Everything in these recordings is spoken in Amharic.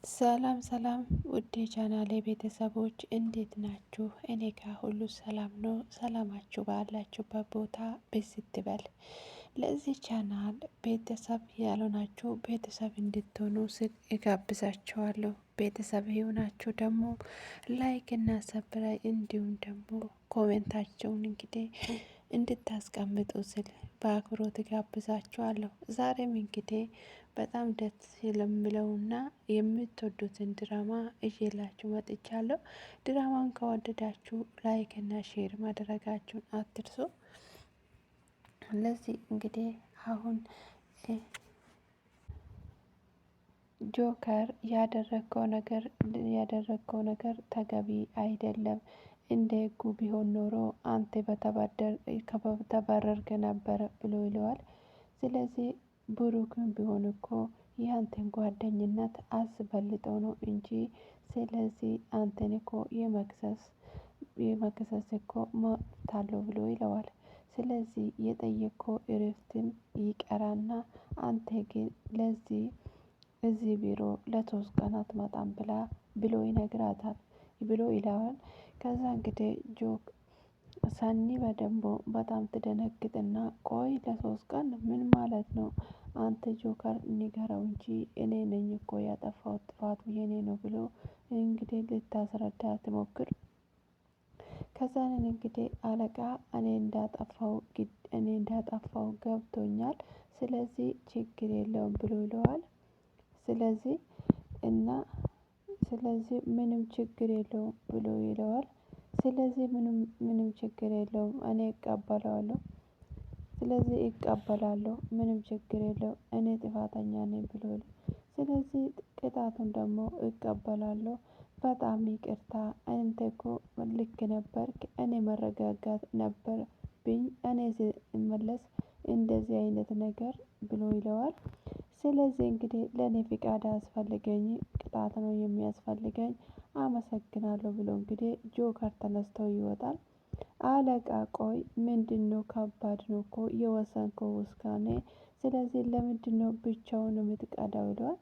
ሰላም ሰላም ውድ የቻናሌ ቤተሰቦች እንዴት ናችሁ? እኔ ጋር ሁሉ ሰላም ነው። ሰላማችሁ ባላችሁበት ቦታ ብዝት ይበል። ለዚህ ቻናል ቤተሰብ ያልሆናችሁ ቤተሰብ እንድትሆኑ ስል እጋብዛችኋለሁ። ቤተሰብ የሆናችሁ ደግሞ ላይክ እና ሰብስክራይብ እንዲሁም ደግሞ ኮሜንታቸውን እንድታስቀምጡ ስል በአክብሮት ጋብዛችኋለሁ። ዛሬም በጣም ደስ የሚለውና የምትወዱትን ድራማ እዤላችሁ መጥቻለሁ። ድራማን ከወደዳችሁ ላይክ እና ሼር ማድረጋችሁን አትርሱ። ለዚህ አሁን ጆከር ያደረገው ነገር ተገቢ አይደለም። እንደ ህጉ ቢሆን ኖሮ አንተ በተባረርክ ነበረ ብሎ ይለዋል። ስለዚህ ብሩክም ቢሆን እኮ ያንተን ጓደኝነት አስበልጠው ነው እንጂ ስለዚህ አንተን እኮ የመክሰስ እኮ መብት አለው ብሎ ይለዋል። ስለዚህ የጠየቅከው እረፍትም ይቀራና አንተ ግን ለዚህ እዚህ ቢሮ ለሶስት ቀናት አትመጣም ብሎ ይነግራታል ብሎ ይለዋል። ከዛ ጆክ ሰኒ በደንብ በጣም ትደነግጥና ቆይ ለሶስት ቀን ምን ማለት ነው? አንተ ጆከር ንገረው እንጂ እኔ ነኝ እኮ ያጠፋሁት ጥፋቱ የኔ ነው ብሎ ልታስረዳ ትሞክር። ከዛን አለቃ እኔ እንዳጠፋው ገብቶኛል። ስለዚህ ችግር የለውም ብሎ ይለዋል። ስለዚህ ምንም ችግር የለውም ብሎ ይለዋል። ስለዚህ ምንም ችግር የለውም እኔ እቀበለዋለሁ። ስለዚህ እቀበላለሁ ምንም ችግር የለውም እኔ ጥፋተኛ ነኝ ብሎ ስለዚህ ቅጣቱን ደግሞ እቀበላለሁ። በጣም ይቅርታ አንተ እኮ ልክ ነበርክ። እኔ መረጋጋት ነበረብኝ። እኔ ስመለስ እንደዚህ አይነት ነገር ብሎ ይለዋል። ስለዚህ ለኔ ፍቃድ አያስፈልገኝም ቅጣት ነው የሚያስፈልገኝ። አመሰግናለሁ ብሎ ጆከር ተነስቶ ይወጣል። አለቃ ቆይ ምንድነው? ከባድ ነው እኮ የወሰንከው ውሳኔ። ስለዚህ ለምንድነው ብቻውን የምትቀዳው ይለዋል።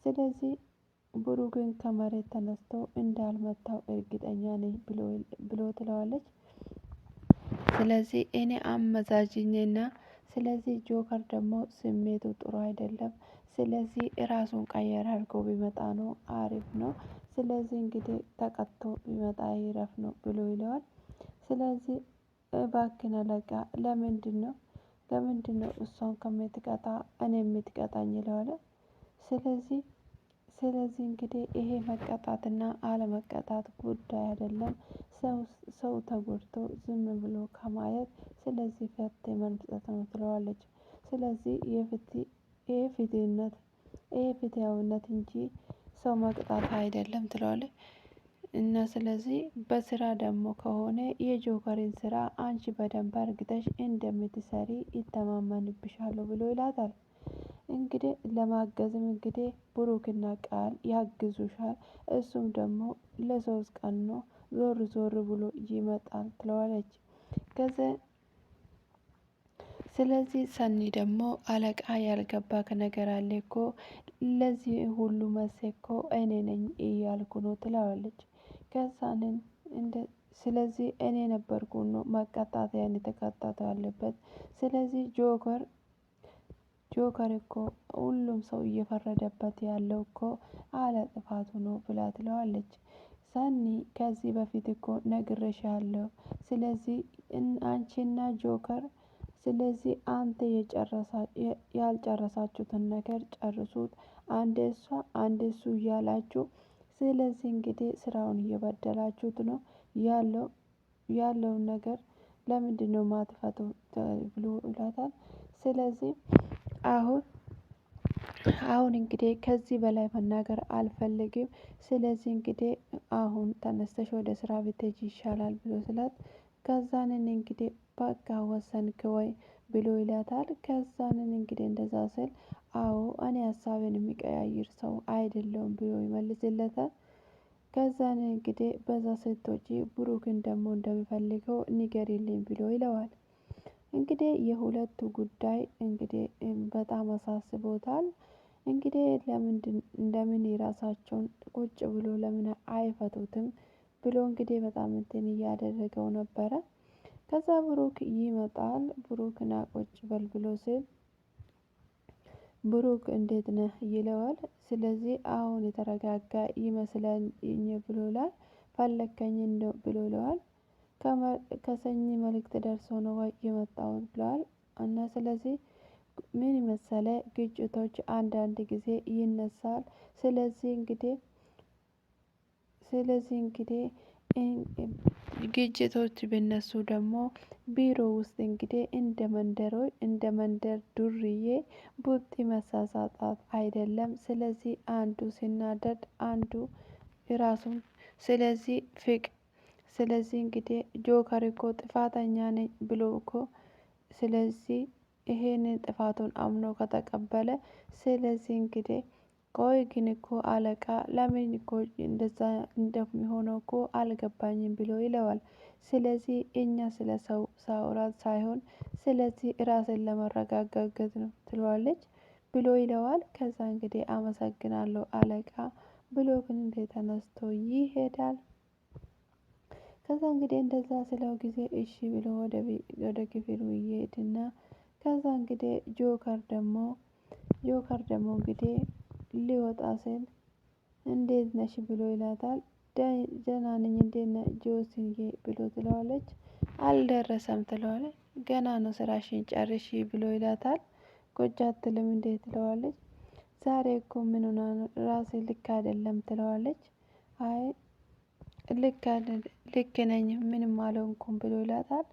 ስለዚህ ብሩክን ከመሬት ተነስቶ እንዳልመታው እርግጠኛ ነኝ ብሎ ትለዋለች። ስለዚህ እኔ አመዛዝኜና ስለዚህ ጆከር ደግሞ ስሜቱ ጥሩ አይደለም። ስለዚህ ራሱን ቀየር አድርጎ ቢመጣ ነው አሪፍ ነው። ስለዚህ ተቀጥቶ ቢመጣ ይረፍ ነው ብሎ ይለዋል። ስለዚህ እባክህን አለቃ ለምንድነው እሷን ከምትቀጣ እኔ የምትቀጣኝ ይለዋል። ስለዚህ ይሄ መቀጣትና አለመቀጣት ጉዳይ አይደለም። ሰው ተጎድቶ ዝም ብሎ ከማየት ስለዚህ መፍትሄ መስጠት ነው ትለዋለች። ስለዚህ ይሄ ፍትሃዊነት እንጂ ሰው መቅጣት አይደለም ትለዋለች። እና ስለዚህ በስራ ደግሞ ከሆነ የጆከርን ስራ አንቺ በደንብ አርግተሽ እንደምትሰሪ ይተማመንብሻለሁ ብሎ ይላታል። ለማገዝም ብሩክና ቃል ያግዙሻል። እሱም ደግሞ ለሶስት ቀን ነው ዞር ዞር ብሎ ይመጣል ትለዋለች። ስለዚህ ሰኒ ደግሞ አለቃ ያልገባክ ነገር አለ እኮ ለዚህ ሁሉ መንስኤ እኮ እኔ ነኝ እያልኩ ነው ትለዋለች። ከዛንን ስለዚህ እኔ ነበርኩ ነው መቀጣት የተቀጣው ያለበት። ስለዚህ ጆከር እኮ ሁሉም ሰው እየፈረደበት ያለው እኮ አለ ጥፋቱ ነው ብላ ትለዋለች። ሰኒ ከዚህ በፊት እኮ ነግሬሻለሁ። ስለዚህ አንቺና ጆከር ስለዚህ አንተ ያልጨረሳችሁትን ነገር ጨርሱት። አንዴ እሷ አንዴ እሱ እያላችሁ ስለዚህ ስራውን እየበደላችሁት ነው ያለውን ነገር ለምንድነው ማጥፋቱት ብሎ ይላታል። ስለዚህ አሁን ከዚህ በላይ መናገር አልፈልግም። ስለዚህ አሁን ተነስተሽ ወደ ስራ ብትሄጂ ይሻላል ብሎ ስላት ከዛንን በቃ ወሰንክ ወይ ብሎ ይላታል። ከዛንን እንደዛ ስል አዎ እኔ ሀሳቤን የሚቀያይር ሰው አይደለሁም ብሎ ይመልስለታል። ከዛን በዛ ስትወጪ ብሩክን ደግሞ እንደሚፈልገው ንገሪልኝ ብሎ ይለዋል። የሁለቱ ጉዳይ በጣም አሳስቦታል። እንግዲህ እንደምን የራሳቸውን ቁጭ ብሎ ለምን አይፈቱትም ብሎ እንግዲህ በጣም እንትን እያደረገው ነበረ። ከዛ ብሩክ ይመጣል። ብሩክና ቁጭ በል ብሎ ሲል ብሩክ እንዴት ነህ ይለዋል። ስለዚህ አሁን የተረጋጋ ይመስለኝ ብሎ ይላል። ፈለከኝ እንደው ብሎ ይለዋል። ከሰኝ መልእክት ደርሶ ነው ወይ የመጣሁት ብለዋል። እና ስለዚህ ምን መሰለ ግጭቶች አንዳንድ ጊዜ ይነሳል። ስለዚህ እንግዲህ ግጭቶች ቢነሱ ደግሞ ቢሮ ውስጥ እንግዲህ እንደ መንደር ዱርዬ ቡጢ መሳሳጣት አይደለም። ስለዚህ አንዱ ሲናደድ አንዱ ራሱን ስለዚህ ስለዚህ እንግዲህ ጆከር እኮ ጥፋተኛ ነኝ ብሎ እኮ ስለዚህ ይሄንን ጥፋቱን አምኖ ከተቀበለ ስለዚህ እንግዲህ ቆይ ግን እኮ አለቃ ለምን እኮ እንደዛ እንደሚሆነው እኮ አልገባኝም ብሎ ይለዋል። ስለዚህ እኛ ስለ ሰው ሳውራት ሳይሆን ስለዚህ ራስን ለመረጋጋት ነው ትለዋለች ብሎ ይለዋል። ከዛ እንግዲህ አመሰግናለሁ አለቃ ብሎ ግን እንደ ተነስቶ ይሄዳል። ከዛ እንግዲህ እንደዛ ስለው ጊዜ እሺ ብሎ ወደ ክፍሉ ይሄድና ከዛ እንግዲህ ጆከር ደግሞ እንግዲህ ሊወጣ ሲል እንዴት ነሽ ብሎ ይላታል። ደህና ነኝ እንዴት ነህ ጆስዬ ብሎ ትለዋለች። አልደረሰም ትለዋለች። ገና ነው ስራሽን ጨርሺ ብሎ ይላታል። ቁጭ አትልም እንዴ ትለዋለች። ዛሬ እኮ ምን ሆና ነው ራሴ ልክ አይደለም ትለዋለች። አይ ልክ ነኝ ምንም አልሆንኩም ብሎ ይላታል።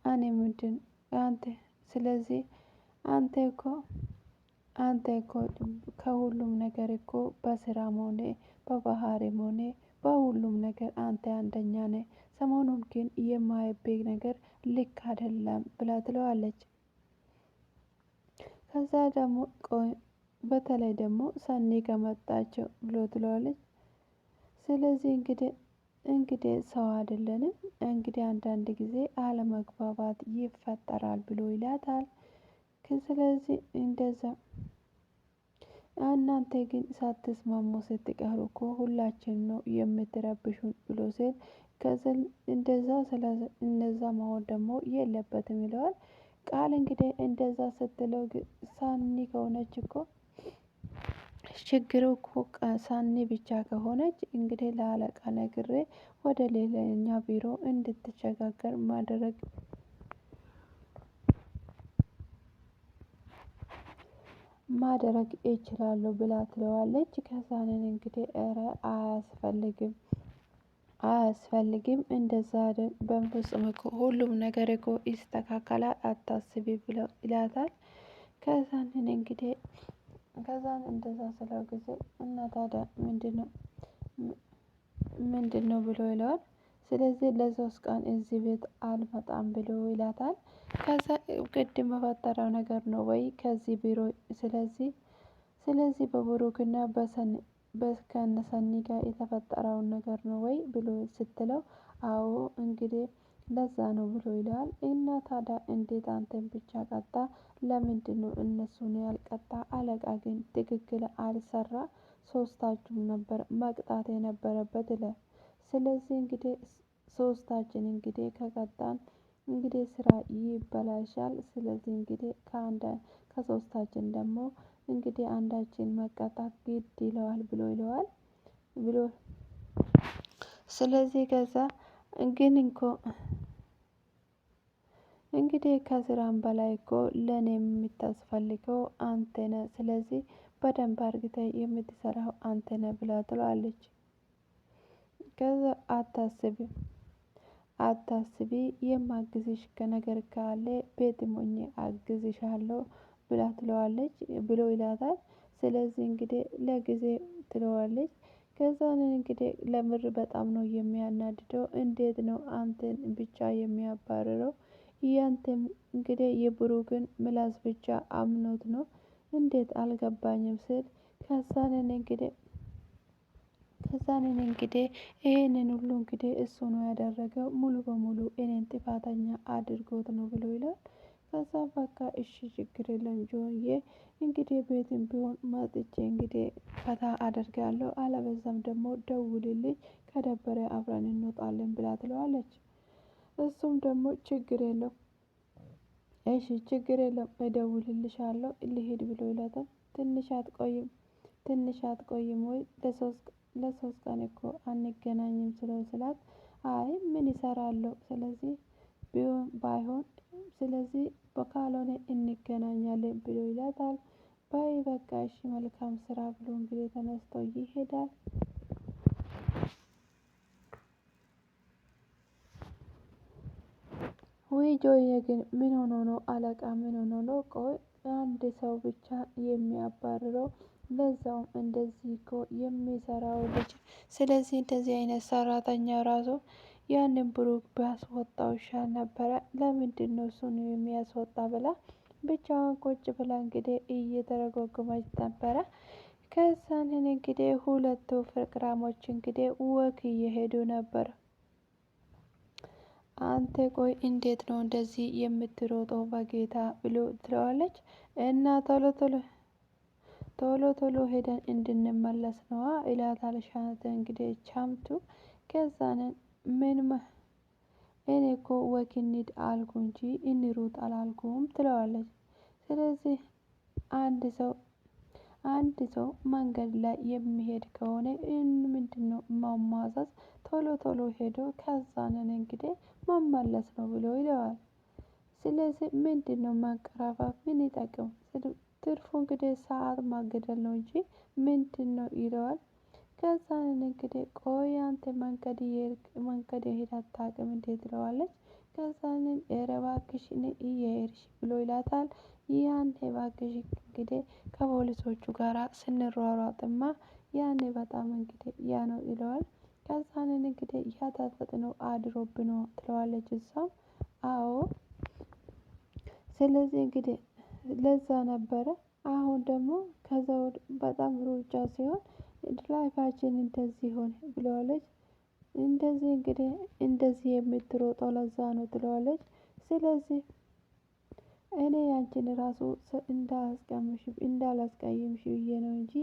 እኔ ምንድን አንተ ስለዚህ አንተ እኮ ከሁሉም ነገር እኮ በስራም ሆነ በባህሪም ሆነ በሁሉም ነገር አንተ አንደኛ ነህ። ሰሞኑን ግን የማይብህ ነገር ልክ አይደለም ብላ ትለዋለች። ከዛ ደግሞ ቆይ በተለይ ደግሞ ሰኒ ከመጣች ብሎ ትለዋለች። ስለዚህ እንግዲህ ሰው አይደለንም እንግዲህ አንዳንድ ጊዜ አለመግባባት ይፈጠራል ብሎ ይላታል። ስለዚህ እንደዛ እናንተ ግን ሳትስማሙ ስትቀሩ እኮ ሁላችንም ነው የምትረብሹን ብሎ ሲል እንደዛ መሆን ደግሞ የለበትም ይለዋል። ቃል እንግዲህ እንደዛ ስትለው ሳኒ ከሆነች እኮ ችግሩ እኮ ሳኒ ብቻ ከሆነች እንግዲህ ለአለቃ ነግሬ ወደ ሌላኛ ቢሮ እንድትሸጋገር ማድረግ እችላለሁ ብላ ትለዋለች። ከዛንን እንግዲህ ኧረ አያስፈልግም እንደዛ አይደል በፍጹም እኮ ሁሉም ነገር እኮ ይስተካከላል አታስቢ ብለው ይላታል። ከዛንን እንደዛ ስለው ጊዜ እና ታዲያ ምንድነው ብሎ ይለዋል። ስለዚህ ለሶስት ቀን እዚህ ቤት አልመጣም ብሎ ይላታል። ከዛ ቅድም በፈጠረው ነገር ነው ወይ ከዚህ ቢሮ ስለዚህ በብሩክና ከነሰኒ ጋር የተፈጠረውን ነገር ነው ወይ ብሎ ስትለው አዎ እንግዲህ ለዛ ነው ብሎ ይለዋል። እና ታዲያ እንዴት አንተን ብቻ ቀጣ? ለምንድነው እነሱን ያልቀጣ? አለቃ ግን ትክክል አልሰራ ሶስታችሁም ነበር መቅጣት የነበረበት ይላል። ስለዚህ እንግዲህ ሶስታችን እንግዲህ ከቀጣን እንግዲህ ስራ ይበላሻል። ስለዚህ እንግዲህ ከሶስታችን ደግሞ እንግዲህ አንዳችን መቀጣት ግድ ይለዋል ብሎ ይለዋል ብሎ ስለዚህ ከዛ ግን እኮ እንግዲህ ከስራም በላይ እኮ ለኔ የምታስፈልገው አንተ ነህ። ስለዚህ በደንብ አርግተህ የምትሰራው አንተ ነህ ብላ ትለዋለች። ከዛ አታስቢ የማግዝሽ ከነገር ካለ ቤትም ሆኜ አግዝሻለሁ ብላ ትለዋለች ብሎ ይላታል። ስለዚህ እንግዲህ ለጊዜ ትለዋለች። ከዛን እንግዲህ ለምር በጣም ነው የሚያናድደው። እንዴት ነው አንተን ብቻ የሚያባርረው? ያንተም እንግዲህ የብሩክን ምላስ ብቻ አምኖት ነው እንዴት አልገባኝም ስል ከዛንን እንግዲህ ይሄንን ሁሉ እንግዲህ እሱ ነው ያደረገው ሙሉ በሙሉ እኔን ጥፋተኛ አድርጎት ነው ብሎ ይላል። ከዛ በቃ እሺ ችግር የለም ጆንዬ እንግዲህ ቤትም ቢሆን መጥቼ እንግዲህ ፈታ አደርጋለሁ፣ አለበዛም ደግሞ ደውልልኝ ከደበረ አብረን እንወጣለን ብላ ትለዋለች። እሱም ደግሞ ችግር የለም እሺ ችግር የለም እደውልልሻለሁ ልሄድ ብሎ ይላታል። ትንሽ አትቆይም ወይ ለሶስት ቀን እኮ አንገናኝም ስለው ስላት አይ ምን ይሰራለሁ ስለዚህ ቢሆን ባይሆን ስለዚህ ካልሆነ እንገናኛለን ብሎ ይላታል። ባይ በቃ እሺ መልካም ስራ ብሎ እንግዲህ ተነስቶ ይሄዳል። ወይ ጆዬ ግን ምን ሆኖ ነው አለቃ ምን ሆኖ ነው? ቆይ አንድ ሰው ብቻ የሚያባርረው ለዛውም እንደዚህ እኮ የሚሰራው ልጅ። ስለዚህ እንደዚህ አይነት ሰራተኛ ራሱ ያንን ብሩክ ቢያስወጣው ይሻል ነበረ። ለምንድን ነው እሱን የሚያስወጣ ብላ ብቻዋን ቁጭ ብላ እንግዲህ እየተረጓጎመች ነበረ። ከዛንን እንግዲህ ሁለቱ ፍቅራሞች እንግዲህ ወክ እየሄዱ ነበር። አንተ ቆይ እንዴት ነው እንደዚህ የምትሮጠው በጌታ ብሎ ትለዋለች። እና ቶሎ ሄደን እንድንመለስ ነዋ ይላታል። ሻንተ እንግዲህ ቻምቱ ከዛንን ምን እኔ እኮ ወክ እንሂድ አልኩ እንጂ እንሩጥ አላልኩም ትለዋለች። ስለዚህ አንድ ሰው መንገድ ላይ የሚሄድ ከሆነ ምንድነው ማሟዘዝ? ቶሎ ሄዶ ከዛንን እንግዲህ መመለስ ነው ብሎ ይለዋል። ስለዚህ ምንድነው ማንቀራፋት ምን ይጠቅም? ትርፉ እንግዲህ ሰዓት ማገደል ነው እንጂ ምንድነው ይለዋል። ከዛንን እንግዲህ ቆይ አንተ መንገድ የሄድ አታውቅም እንዴት ትለዋለች። ከዛንን ኧረ እባክሽ እየሄድሽ ብሎ ይላታል። ያኔ እባክሽ እንግዲህ ከፖሊሶቹ ጋራ ስንሯሯጥማ ያኔ በጣም እንግዲህ ያ ነው ይለዋል። ከዛንን እንግዲህ ያታፈጥነው አድሮብን ነው ትለዋለች እሷም አዎ ስለዚህ እንግዲህ ለዛ ነበረ። አሁን ደግሞ ከዛ በጣም ሩጫ ሲሆን ላይፋችን እንደዚህ ሆነ ብለዋለች። እንደዚህ እንግዲህ እንደዚህ የምትሮጠው ለዛ ነው ትለዋለች። ስለዚህ እኔ ያንቺን ራሱ እንዳላስቀይምሽ ብዬ ነው እንጂ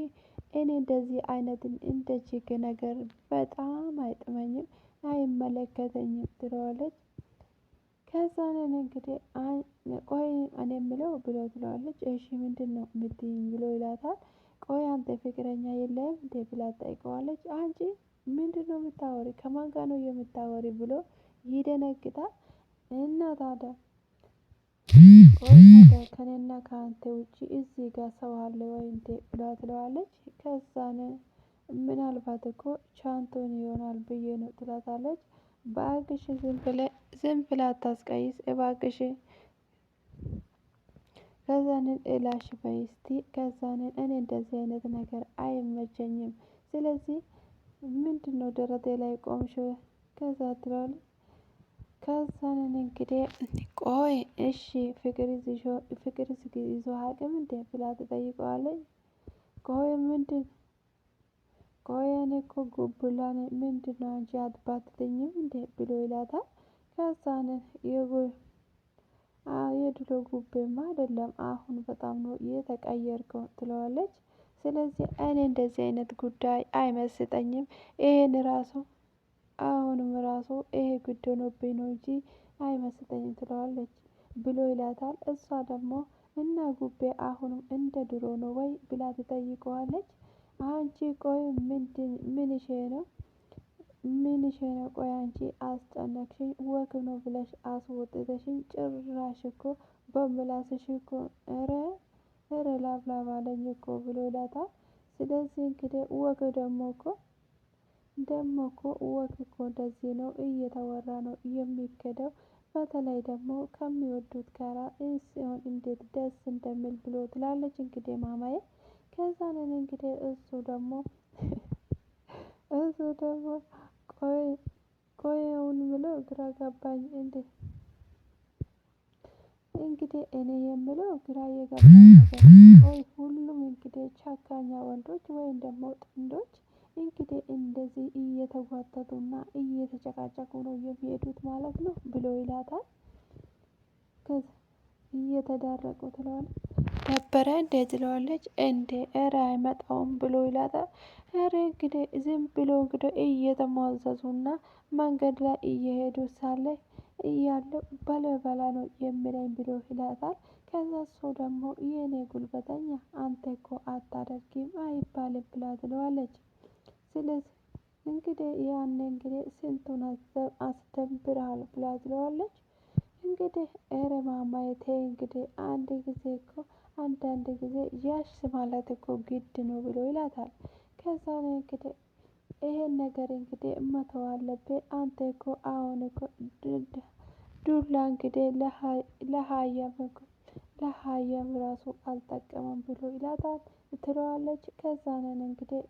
እኔ እንደዚህ አይነትን እንደ ችግ ነገር በጣም አይጥመኝም አይመለከተኝም ትለዋለች። ከዛንን እንግዲህ ቆይ እኔ የምለው ብሎ ትለዋለች። እሺ ምንድነው የምትይኝ ብሎ ይላታል። ቆይ አንተ ፍቅረኛ የለህም እንዴ ብላ ትጠይቀዋለች። አንቺ ምንድነው የምታወሪ ከማን ጋር ነው የምታወሪ ብሎ ይደነግጣል። እና ታዲያ ቆይ ታዲያ ከእኔና ከአንተ ውጪ እዚህ ጋር ሰው አለ ወይ እንዴ ብላ ትለዋለች። ከዛን ምናልባት እኮ ቻንቶን ይሆናል ብዬ ነው ትላታለች። እባክሽ ዝም ብላ አታስቀይስ እባክሽ። ከዛንን እላሽ በይ እስቲ ከዛንን እኔ እንደዚህ አይነት ነገር አይመቸኝም። ስለዚህ ምንድነው ደረቴ ላይ ቆምሽ? ከዛ ትለዋለች። ከዛንን እንግዲህ ቆይ እሺ ፍቅር ይዞ አቅም እንዴ ብላ ትጠይቀዋለች። ቆይ እኔ እኮ ጉቡላ ነኝ ምንድነው አንቺ አትባትተኝም እንዴ ብሎ ይላታል። ከዛንን የድሮ ጉቤማ አይደለም አሁን በጣም ነው የተቀየርከው ትለዋለች። ስለዚህ እኔ እንደዚህ አይነት ጉዳይ አይመስጠኝም። ይሄን ራሱ አሁንም ራሱ ይሄ ግድ ሆኖብኝ ነው እንጂ አይመስጠኝም ትለዋለች ብሎ ይላታል። እሷ ደግሞ እና ጉቤ አሁንም እንደ ድሮ ነው ወይ ብላ ትጠይቀዋለች። አንቺ ቆይ ምንሽ ነው? ቆይ አንቺ አስጨነቅሽኝ ወክ ነው ብለሽ አስወጥተሽኝ ጭራሽ እኮ በምላስሽ እኮ ኧረ ላብላብ አለኝ እኮ ብሎ ይላታል። ስለዚህ እንግዲህ ወክ ደግሞ እኮ ወክ እኮ እንደዚህ ነው እየተወራ ነው የሚኬደው። በተለይ ደግሞ ከሚወዱት ጋራ ሲሆን እንዴት ደስ እንደሚል ብሎ ትላለች እንግዲህ ማማዬ። ከዛንን እንግዲህ እሱ ደግሞ ቆይ አሁን ብለው ግራ ገባኝ እንዴ እንግዲህ እኔ የምለው ግራ የገባኝ ነገር ቆይ ሁሉም እንግዲህ ቻካኛ ወንዶች ወይም ደግሞ ጥንዶች እንግዲህ እንደዚህ እየተጓተቱና እየተጨቃጨቁ ነው የሚሄዱት ማለት ነው ብሎ ይላታል። እየተዳረቁ ትለዋለች። ነበረ እንዴ ትለዋለች። እንዴ እረ አይመጣውም ብሎ ይላታል። እረ እንግዲህ ዝም ብሎ እንግዲህ እየተሟዘዙና መንገድ ላይ እየሄዱ ሳለ እያለው በላ ነው የሚለኝ ብሎ ይላታል። ከዛ እሱ ደግሞ የኔ ጉልበተኛ አንተ እኮ አታደርጊም አይባልም ብላ ትለዋለች። ስለዚህ እንግዲህ ያኔ እንግዲህ ስንቱን አስደንብረሃል ብላ ትለዋለች። እንግዲህ ኧረ ማማዬ ተይ እንግዲህ አንድ ጊዜ እኮ አንዳንድ ጊዜ ያሽ ማለት እኮ ግድ ነው ብሎ ይላታል። ከዛ ነው እንግዲህ ይሄን ነገር እንግዲህ መተው አለብህ አንተ እኮ አሁን እኮ ዱላ እንግዲህ ለሀያም ራሱ አልጠቀመም ብሎ ይላታል ትለዋለች። ከዛንን እንግዲህ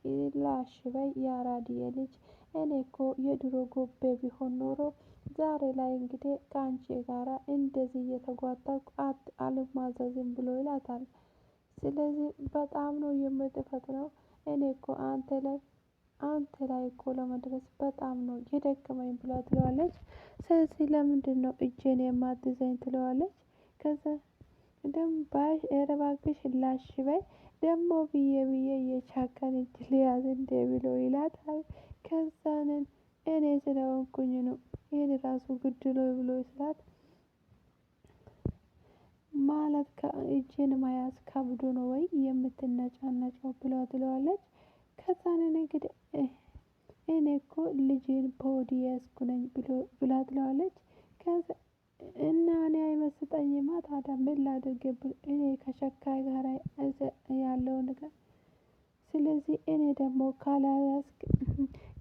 ላሽ በይ የአራድዬ ልጅ እኔ እኮ የድሮ ጎቤ ቢሆን ኖሮ ዛሬ ላይ እንግዲህ ከአንቺ ጋራ እንደዚህ እየተጓተትኩ አልማዘዝም ብሎ ይላታል። ስለዚህ በጣም ነው የምትፈጥነው እኔ እኮ አንተ ላይ እኮ ለመድረስ በጣም ነው የደከመኝ ብላ ትለዋለች። ስለዚህ ለምንድን ነው እጄን የማትይዘኝ ትለዋለች። ከዛ ደም ባሽ ኧረ እባክሽ ላሽ በይ ደግሞ ብዬ የቻካን እጅ ሊያዝ እንዴ ብሎ ይላታል። ከዛንን እኔ ስለሆንኩኝ ነው ይሄን ራሱ ግድ ነው ብሎ ስላት ማለት እጄን መያዝ ከብዶ ነው ወይ የምትነጫነጨው ብላ ትለዋለች። ከዛንን እንግዲህ እኔ እኮ ልጄን በሆዴ ያዝኩ ነኝ ብላ ትለዋለች። ከዛ እና እኔ አይመስጠኝማ ታዲያ ምን ላድርግ እኔ ከሸካይ ጋር ያለው ነገር ስለዚህ እኔ ደግሞ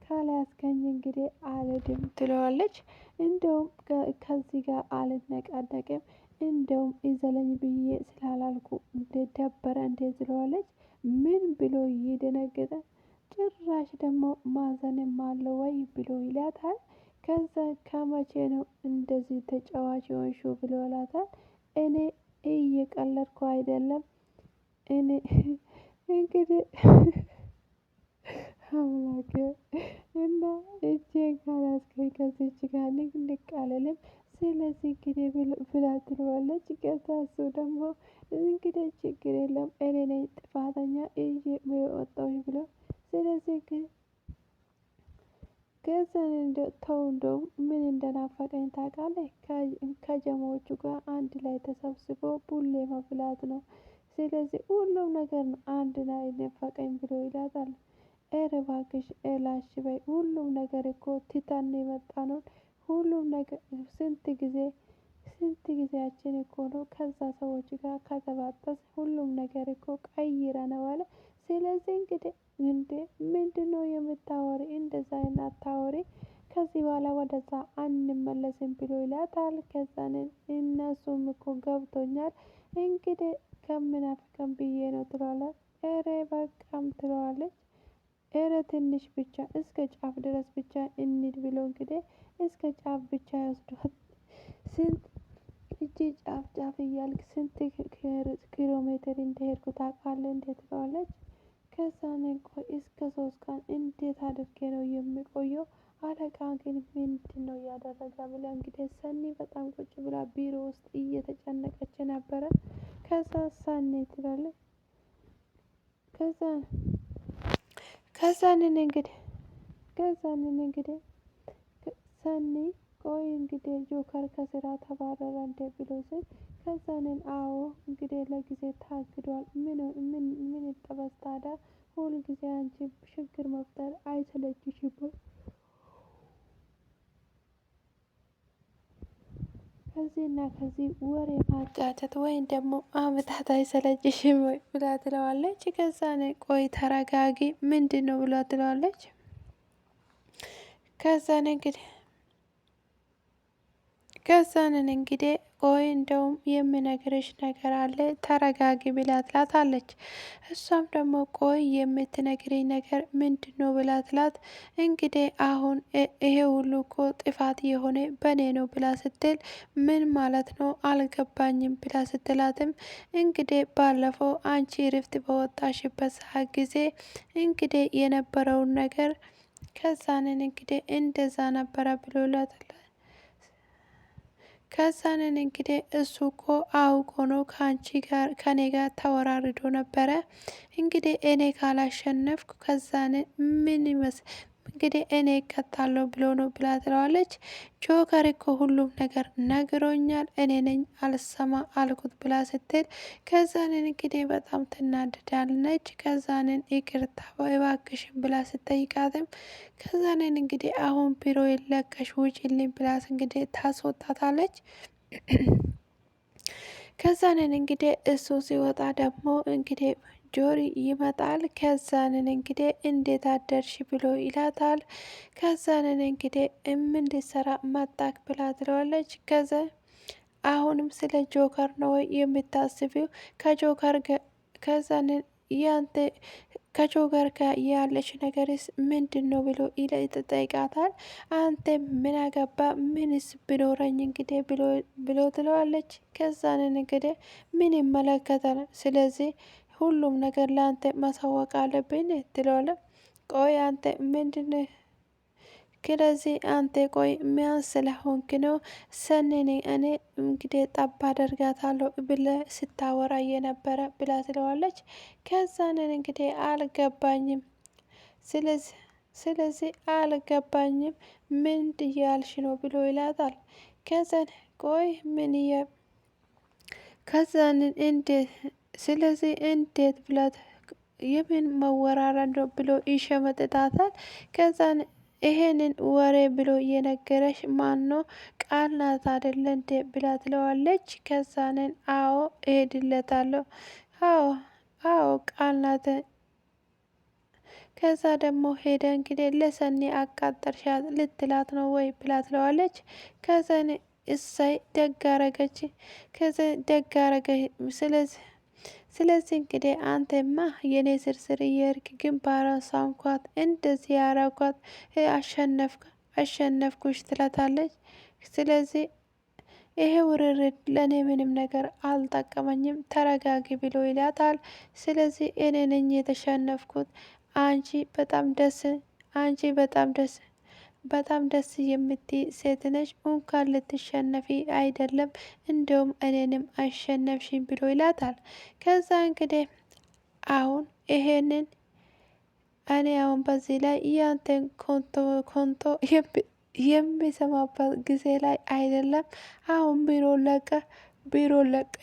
ካላያዝከኝ እንግዲህ አልሄድም ትለዋለች። እንደውም ከዚህ ጋር አልነቃነቅም እንደውም ይዘለኝ ብዬ ስላላልኩ ደበረ እንዴ ትለዋለች። ምን ብሎ እየደነገጠ ጭራሽ ደግሞ ማዘንም አለው ወይ ብሎ ይላታል። ከዛ ከመቼ ነው እንደዚህ ተጫዋች የሆንሽው ብሎ ይላታል። እኔ እየቀለድኩ አይደለም እኔ እንግዲህ አምላኬ እና እጄን ካላስከኝ ከዚች ጋር ንቅንቅ አልልም ስለዚህ እንግዲህ ብላ ትለዋለች። ከዛ እሱ ደግሞ እንግዲህ ችግር የለም እኔ ነኝ ጥፋተኛ ይዤ የወጣሁኝ ብሎ ስለዚህ ግን ከዛን ተው እንደውም ምን እንደናፈቀኝ ታውቃለህ? ከጀሞቹ ጋር አንድ ላይ ተሰብስቦ ቡሌ መብላት ነው። ስለዚህ ሁሉም ነገር ነው አንድ ላይ ናፈቀኝ ብሎ ይላታል። ኧረ እባክሽ ላሽ በይ ሁሉም ነገር እኮ ትተን የመጣነው ሁሉም ነገር ስንት ጊዜያችን እኮ ነው ከዛ ሰዎች ጋር ከተባበስ ሁሉም ነገር እኮ ቀይረነዋል። ስለዚህ እንግዲህ እንዴ ምንድነው የምታወሪ እንደዛ አይነት አታወሪ ከዚህ በኋላ ወደዛ አንመለስም ብሎ ይላታል። ከዛንን እነሱም እኮ ገብቶኛል እንግዲህ ከምናፍቀን ብዬ ነው ትለዋለች። ኧረ በቃም ትለዋለች። ኧረ ትንሽ ብቻ እስከ ጫፍ ድረስ ብቻ እንሂድ ብሎ እንግዲህ እስከ ጫፍ ብቻ ያወስዷት። ስንት እጅ ጫፍ እያልክ ስንት ኪሎ ሜትር እንደሄድኩ ታውቃለህ እንዴት ትለዋለች። ከዛን ቆይ እስከ 3 ቀን እንዴት አድርጌ ነው የሚቆየው? አለቃ ግን ምንድነው እያደረገ ብላ እንግዲህ ሰኒ በጣም ቁጭ ብላ ቢሮ ውስጥ እየተጨነቀች ነበረ። ከዛ ሰኒ ትላለች ከዛንን እንግዲህ ሰኒ ቆይ እንግዲህ ጆከር ከስራ ተባረረ እንደ ብሎ ስል ከዛንን አዎ እንግዲህ ለጊዜ ታግዷል። ምን ይጠበስ ታዲያ ሁል ጊዜ አንቺ ችግር መፍጠር አይሰለችሽም? ከዚህና ከዚህ ወሬ ማጋጨት ወይም ደግሞ አመታት አይሰለችሽም ወይ ብላ ትለዋለች። ከዛን ቆይ ተረጋጊ ምንድን ነው ብላ ትለዋለች። ከዛንን እንግዲህ ቆይ እንደውም የምነግርሽ ነገር አለ ተረጋጊ ብላ ትላታለች። እሷም ደግሞ ቆይ የምትነግረኝ ነገር ምንድን ነው ብላ ትላት። እንግዲህ አሁን ይሄ ሁሉ እኮ ጥፋት የሆነ በእኔ ነው ብላ ስትል ምን ማለት ነው አልገባኝም ብላ ስትላትም እንግዲህ ባለፈው አንቺ ርፍት በወጣሽበት ሰዓት ጊዜ እንግዲህ የነበረውን ነገር ከዛንን እንግዲህ እንደዛ ነበረ ብሎላታል። ከዛንን እንግዲህ እሱ እኮ አውቆ ነው ከኔ ጋር ተወራርዶ ነበረ። እንግዲህ እኔ ካላሸነፍኩ ከዛንን ምን ይመስል እንግዲህ እኔ እቀጣለሁ ብሎ ነው ብላ ትለዋለች። ጆከር እኮ ሁሉም ነገር ነግሮኛል፣ እኔ ነኝ አልሰማ አልኩት ብላ ስትል ከዛንን እንግዲህ በጣም ትናደዳለች። ከዛንን ይቅርታ እባክሽን ብላ ስትጠይቃትም ከዛንን እንግዲህ አሁን ቢሮ የለቀሽ ውጭልኝ ብላት እንግዲህ ታስወጣታለች። ከዛንን እንግዲህ እሱ ሲወጣ ደግሞ እንግዲህ ጆሪ ይመጣል። ከዛንን እንግዲህ እንዴት አደርሽ ብሎ ይላታል። ከዛንን እንግዲህ ምን ልትሰራ መጣክ ብላ ትለዋለች። አሁንም ስለ ጆከር ነው የምታስቢው? ከጆከር ከዛንን ያንተ ከጆከር ጋር ያለች ነገርስ ምንድን ነው ብሎ ይጠይቃታል። አንተ ምን አገባ ምንስ ብኖረኝ እንግዲህ ብሎ ትለዋለች። ከዛንን እንግዲህ ምን ይመለከታል? ስለዚህ ሁሉም ነገር ለአንተ ማሳወቅ አለብኝ ትለዋለ። ቆይ አንተ ምንድን ስለዚህ አንተ ቆይ ሚያን ስለሆንክ ነው ሰኔኔ እኔ እንግዲህ ጠባ አደርጋታለሁ ብለ ስታወራ የነበረ ብላ ትለዋለች። ከዛንን እንግዲህ አልገባኝም፣ ስለዚህ አልገባኝም ምን እያልሽ ነው ብሎ ይላታል። ከዛን ቆይ ምን ከዛንን እንዴት ስለዚህ እንዴት ብላት የምን መወራረድ ነው ብሎ ይሸመጥጣታል። ከዛን ይሄንን ወሬ ብሎ እየነገረሽ ማን ነው? ቃል ናት አይደለ እንዴ ብላ ትለዋለች። ከዛንን አዎ እሄድለታለሁ፣ አዎ ቃል ናት። ከዛ ደግሞ ሄደ እንግዲህ ለሰኒ አቃጠርሻት ልትላት ነው ወይ ብላ ትለዋለች። ከዛን እሳይ ደጋረገች፣ ከዛ ደጋረገች ስለዚህ እንግዲህ አንተማ የኔ ስርስር እየሄድክ ግንባሯን ሳምኳት፣ እንደዚህ ያረኳት፣ አሸነፍኩሽ ትላታለች። ስለዚህ ይሄ ውርርድ ለእኔ ምንም ነገር አልጠቀመኝም፣ ተረጋጊ ብሎ ይላታል። ስለዚህ እኔ ነኝ የተሸነፍኩት፣ አንቺ በጣም ደስ የምትይ ሴት ነሽ፣ እንኳን ልትሸነፊ አይደለም እንደውም እኔንም አሸነፍሽኝ ብሎ ይላታል። ከዛ እንግዲህ አሁን ይሄንን እኔ አሁን በዚህ ላይ ያንተን ኮንቶ የሚሰማበት ጊዜ ላይ አይደለም። አሁን ቢሮ ለቀ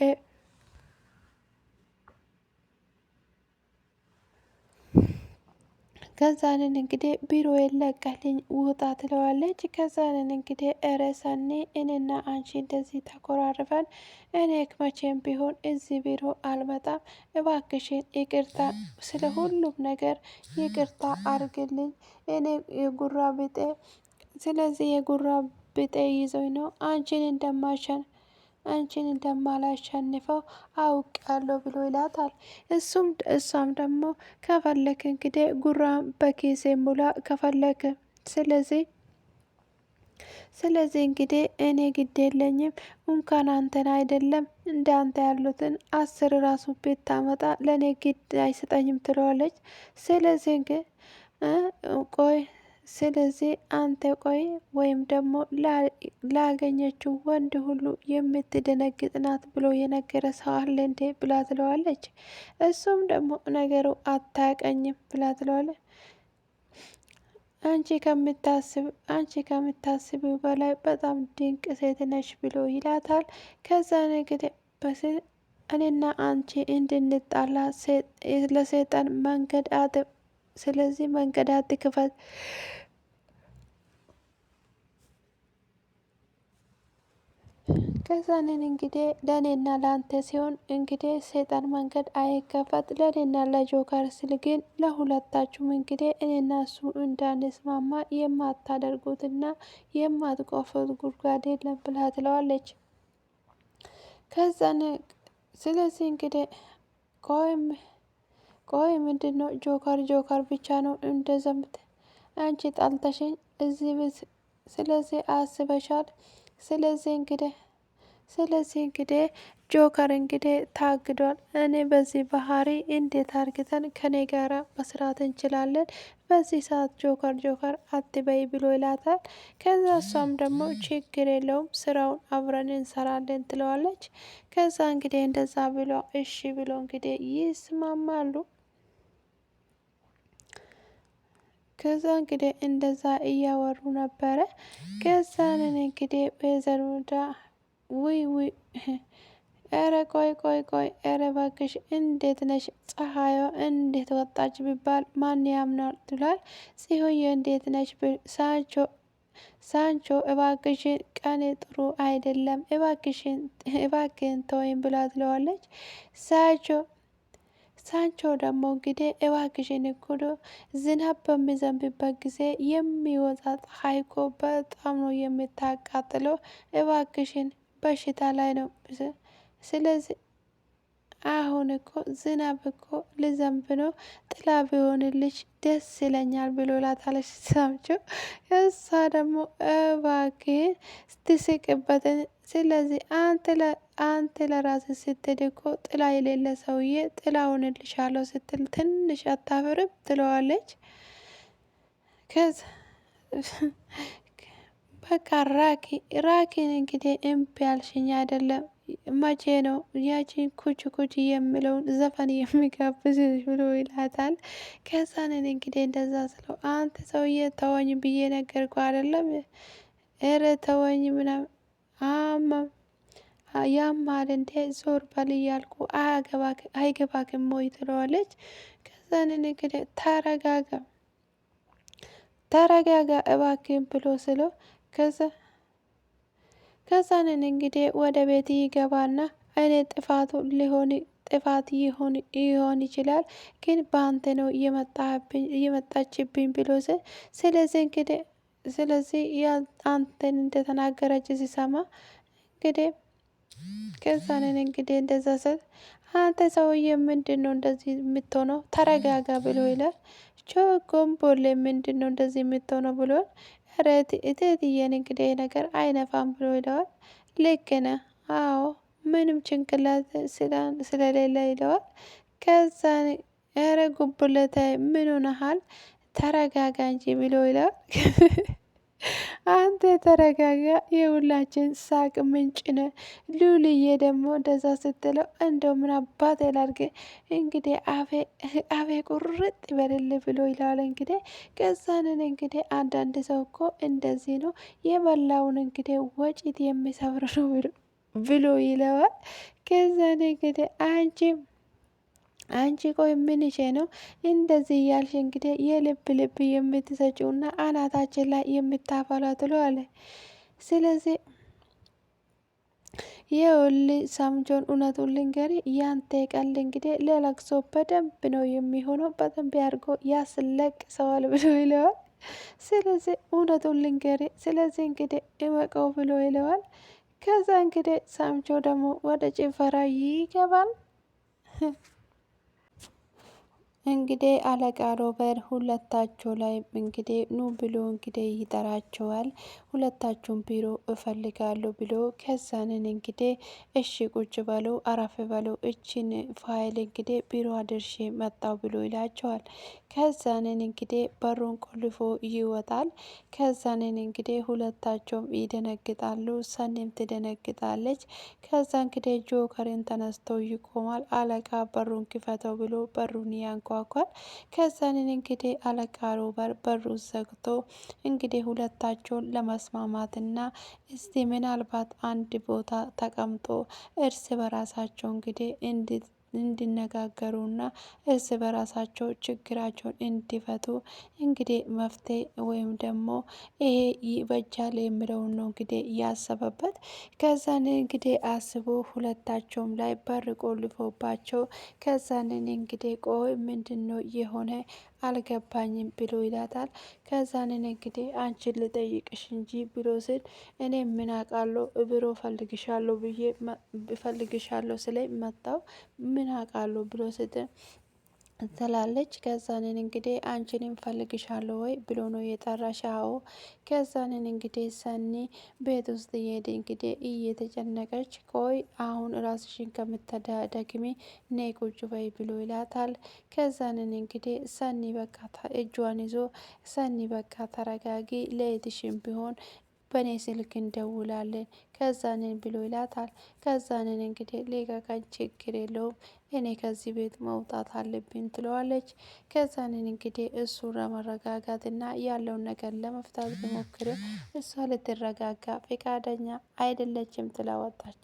ከዛንን እንግዲህ ቢሮ የለቀልኝ ውጣ ትለዋለች። ከዛንን እንግዲህ እረሰኔ እኔና አንቺ እንደዚህ ተኮራርፈን እኔ መቼም ቢሆን እዚህ ቢሮ አልመጣም፣ እባክሽን ይቅርታ፣ ስለ ሁሉም ነገር ይቅርታ አርግልኝ። እኔ የጉራ ብጤ ስለዚህ የጉራ ብጤ ይዞኝ ነው አንቺን እንደማላሸንፈው አውቃለሁ ብሎ ይላታል። እሷም ደግሞ ከፈለክ እንግዲህ ጉራም በኪሴ ሙላ ከፈለክ፣ ስለዚህ እንግዲህ እኔ ግድ የለኝም፣ እንኳን አንተን አይደለም እንደ አንተ ያሉትን 10 ራሱ ቤት ታመጣ ለእኔ ግድ አይሰጠኝም ትለዋለች። ስለዚህ ግን ቆይ ስለዚህ አንተ ቆይ ወይም ደግሞ ላገኘችው ወንድ ሁሉ የምትደነግጥ ናት ብሎ የነገረ ሰው አለ እንዴ ብላ ትለዋለች። እሱም ደግሞ ነገሩ አታቀኝም ብላ ትለዋለች። አንቺ ከምታስቢው በላይ በጣም ድንቅ ሴት ነሽ ብሎ ይላታል። ከዛ እንግዲህ እኔና አንቺ እንድንጣላ ለሰይጣን ስለዚህ መንገድ አትክፈት፣ ከዛንን እንግዲህ ለእኔና ለአንተ ሲሆን እንግዲህ ሰይጣን መንገድ አይከፈት፣ ለእኔና ለጆከር ስል ግን ለሁለታችሁም እንግዲህ እኔና እሱ እንዳንስማማ የማታደርጉትና የማትቆፍሩት ጉድጓድ የለም ብላ ትለዋለች። ከዛን ስለዚህ እንግዲህ ቆይ ምንድን ነው ጆከር ብቻ ነው እንደዘምት አንቺ ጣልተሽኝ እዚህ ስለዚህ አስበሻል። ስለዚህ እንግዲህ ጆከር እንግዲህ ታግዷል። እኔ በዚህ ባህሪ እንዴት አርግተን ከኔ ጋራ መስራት እንችላለን? በዚህ ሰዓት ጆከር ጆከር አትበይ ብሎ ይላታል። ከዛ እሷም ደግሞ ችግር የለውም ስራውን አብረን እንሰራለን ትለዋለች። ከዛ እንግዲህ እንደዛ ብሎ እሺ ብሎ እንግዲህ ይስማማሉ። ከዛ እንግዲህ እንደዛ እያወሩ ነበረ። ከዛንን እንግዲህ ወይዘሮ ውይ ውይ ኧረ ቆይ ቆይ ቆይ ኧረ እባክሽ እንዴት ነሽ? ፀሐዩ እንዴት ወጣች ቢባል ማን ያምናል ትሏል። ጽዮዬ እንዴት ነች? ሳንቾ እባክሽን ቀኔ ጥሩ አይደለም እባክህን ተወኝ ብላ ትለዋለች። ሳንቾ ደግሞ እንግዲህ እባክሽን እኮ ዝናብ በሚዘንብበት ጊዜ የሚወጣ ፀሐይ እኮ በጣም ነው የምታቃጥለው። እባክሽን በሽታ ላይ ነው። ስለዚህ አሁን እኮ ዝናብ እኮ ልዘንብ ነው፣ ጥላ ቢሆንልሽ ደስ ይለኛል ብሎ ላታለች ሳምቾ። እሷ ደግሞ እባክህን ስትስቅበትን። ስለዚህ አንተ ለራስህ ስትል እኮ ጥላ የሌለ ሰውዬ ጥላ ሆንልሻለሁ ስትል ትንሽ አታፍርም? ትለዋለች። ከዛ በቃ ራኪን እንግዲህ እምቢ ያልሽኝ አይደለም መቼ ነው ያቺን ኩች ኩች የምለውን ዘፈን የሚጋብዝሽ ብሎ ይላታል። ከዛንን እንግዲህ እንደዛ ስለው አንተ ሰውዬ ተወኝ ብዬ ነገርኩ አይደለም? ኧረ ተወኝ ምናምን ያማል እንዴ ዞር በል እያልኩ አይገባክም ወይ ትለዋለች። ከዛንን እንግዲህ ተረጋጋ እባክህን ብሎ ስለው ከዛንን እንግዲህ ወደ ቤት ይገባና እኔ ጥፋት ይሆን ይችላል፣ ግን በአንተ ነው እየመጣችብኝ ብሎ ስለዚህ አንተን እንደተናገረች ሲሰማ እንግዲህ ከዛንን እንግዲህ እንደዛ ስል አንተ ሰውዬ ምንድን ነው እንደዚህ የምትሆነው? ተረጋጋ ብሎ ይላል። ጎንቦሌ ምንድን ነው እንደዚህ የምትሆነው ብሎ እቴትዬን እንግዲህ ነገር አይነፋም ብሎ ይለዋል። ልክ ነህ፣ አዎ ምንም ጭንቅላት ስለሌለ ይለዋል። ከዛ ኧረ ጉብለታ ምን ሆነሃል? ተረጋጋ እንጂ ብሎ ይለዋል። አንተ ተረጋጋ፣ የሁላችን ሳቅ ምንጭ ነህ። ሉልዬ ደግሞ እንደዛ ስትለው እንደው ምን አባቴ ላድርግ እንግዲህ አፌ ቁርጥ ይበልል ብሎ ይለዋል። እንግዲህ ከዛንን እንግዲህ አንዳንድ ሰው እኮ እንደዚህ ነው የበላውን እንግዲህ ወጪት የሚሰብር ነው ብሎ ይለዋል። ከዛን እንግዲህ አንቺ ቆይ ምንሽ ነው እንደዚህ እያልሽ እንግዲህ የልብ ልብ የምትሰጪውና አናታችን ላይ የምታፈላ ትለዋለ። ስለዚህ ይኸውልህ ሳምጆን እውነቱን ልንገርህ ያንተ ቀልድ እንግዲህ ለለቅሶ በደንብ ነው የሚሆነው፣ በደንብ ያድርጎ ያስለቅሰዋል ብሎ ይለዋል። ስለዚህ እውነቱን ልንገርህ ስለዚህ እንግዲህ እወቀው ብሎ ይለዋል። ከዛ እንግዲህ ሳምቾ ደግሞ ወደ ጭፈራ ይገባል። እንግዲህ አለቃ ሮበር ሁለታቸው ላይ እንግዲህ ኑ ብሎ እንግዲህ ይጠራቸዋል። ሁለታችሁን ቢሮ እፈልጋለሁ ብሎ ከዛንን እንግዲህ እሺ ቁጭ በሉ አረፍ በሉ እችን ፋይል እንግዲህ ቢሮ አድርሼ መጣው ብሎ ይላቸዋል። ከዛንን እንግዲህ በሩን ቆልፎ ይወጣል። ከዛንን እንግዲህ ሁለታቸውም ይደነግጣሉ፣ ሰኔም ትደነግጣለች። ከዛ እንግዲህ ጆከርን ተነስተው ይቆማል። አለቃ በሩን ክፈተው ብሎ በሩን ያንኳኳል። ከዛንን እንግዲህ አለቃ ሮበር በሩን ዘግቶ እንግዲህ ሁለታቸውን ለመስማማትና እስቲ ምናልባት አንድ ቦታ ተቀምጦ እርስ በራሳቸው እንግዲህ እንዲነጋገሩና እርስ በራሳቸው ችግራቸውን እንዲፈቱ እንግዲህ መፍትሄ ወይም ደግሞ ይሄ ይበጃል የሚለውን ነው እንግዲህ ያሰበበት። ከዛን እንግዲህ አስቦ ሁለታቸውም ላይ በር ቆልፎባቸው ከዛንን እንግዲህ ቆይ ምንድን ነው የሆነ አልገባኝም ብሎ ይላታል። ከዛንን እንግዲህ አንቺን ልጠይቅሽ እንጂ ብሎ ስል እኔ ምን አውቃለሁ ቢሮ ፈልግሻለሁ ስለኝ መጣው ምን አውቃለሁ ብሎ ስትል ትላለች። ከዛንን እንግዲህ አንቺን እፈልግሻለሁ ወይ ብሎ ነው የጠራሽ? አዎ። ከዛንን እንግዲህ ሰኒ ቤት ውስጥ እየሄደ እንግዲህ እየተጨነቀች ቆይ አሁን ራስሽን ከምትደግሚ ነይ ቁጭ በይ ብሎ ይላታል። ከዛንን እንግዲህ ሰኒ በቃ እጇን ይዞ ሰኒ በቃ ተረጋጊ፣ ለየትሽም ቢሆን በእኔ ስልክ እንደውላለን ከዛንን ብሎ ይላታል። ከዛንን እንግዲህ ሊቀቀኝ፣ ችግር የለውም እኔ ከዚህ ቤት መውጣት አለብኝ ትለዋለች። ከዛንን እንግዲህ እሱ ለመረጋጋት እና ያለውን ነገር ለመፍታት ቢሞክርም እሷ ልትረጋጋ ፈቃደኛ አይደለችም፣ ጥላ ወጣች።